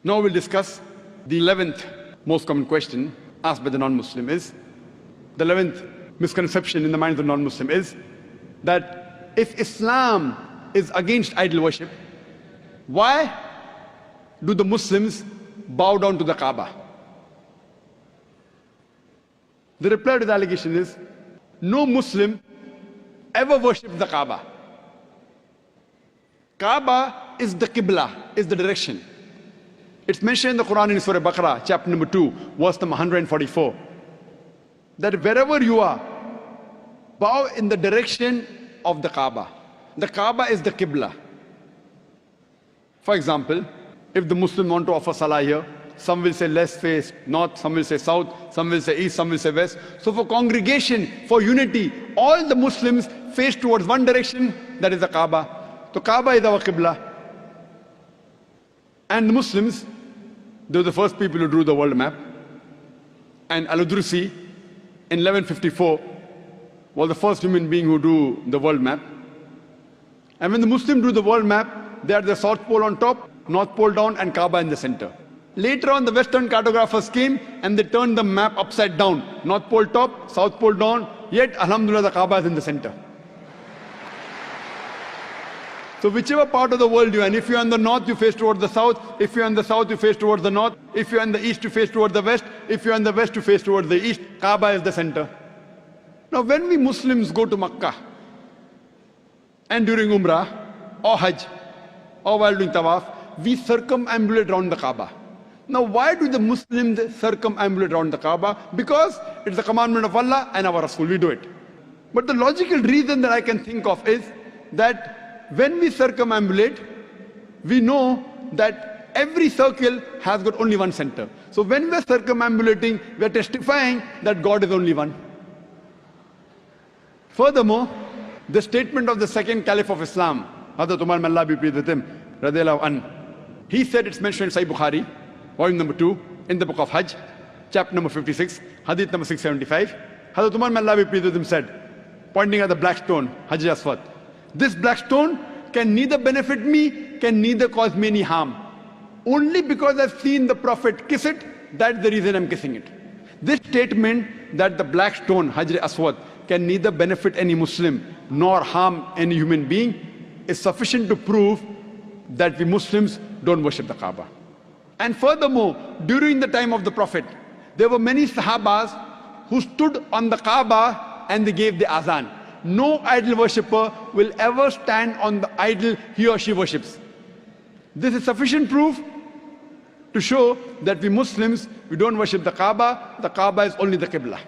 Now we'll discuss the 11th most common question asked by the non-Muslim is, the 11th misconception in the mind of the non-Muslim is that if Islam is against idol worship, why do the Muslims bow down to the Kaaba? The reply to the allegation is, no Muslim ever worshipped the Kaaba. Kaaba is the Qibla, is the direction. It's mentioned in the Quran in Surah Baqarah, chapter number 2, verse number 144, that wherever you are, bow in the direction of the Kaaba. The Kaaba is the Qibla. For example, if the Muslim want to offer salah here, some will say let's face north, some will say south, some will say east, some will say west. So for congregation, for unity, all the Muslims face towards one direction, that is the Kaaba. So Kaaba is our Qibla. And the Muslims, they were the first people who drew the world map. And Al-Udrusi, in 1154, was the first human being who drew the world map. And when the Muslim drew the world map, they had the South Pole on top, North Pole down, and Kaaba in the center. Later on, the Western cartographers came and they turned the map upside down. North Pole top, South Pole down, yet Alhamdulillah the Kaaba is in the center. So whichever part of the world you're in, if you're in the north, you face towards the south. If you're in the south, you face towards the north. If you're in the east, you face towards the west. If you're in the west, you face towards the east. Kaaba is the center. Now when we Muslims go to Makkah, and during Umrah, or Hajj, or while doing Tawaf, we circumambulate around the Kaaba. Now why do the Muslims circumambulate around the Kaaba? Because it's the commandment of Allah and our Rasul, we do it. But the logical reason that I can think of is that when we circumambulate, we know that every circle has got only one center. So when we are circumambulating, we are testifying that God is only one. Furthermore, the statement of the second Caliph of Islam, Hazrat Umar, may Allah be pleased with him, radiyallahu anhu, he said, it's mentioned in Sahih Bukhari, volume number 2, in the book of Hajj, chapter number 56, hadith number 675. Hazrat Umar, may Allah be pleased with him, said, pointing at the black stone, Hajar Aswad, this black stone can neither benefit me, can neither cause me any harm. Only because I've seen the Prophet kiss it, that's the reason I'm kissing it. This statement that the black stone, Hajar Aswad, can neither benefit any Muslim nor harm any human being is sufficient to prove that we Muslims don't worship the Kaaba. And furthermore, during the time of the Prophet, there were many Sahabas who stood on the Kaaba and they gave the azan. No idol worshipper will ever stand on the idol he or she worships. This is sufficient proof to show that we Muslims, we don't worship the Kaaba is only the Qibla.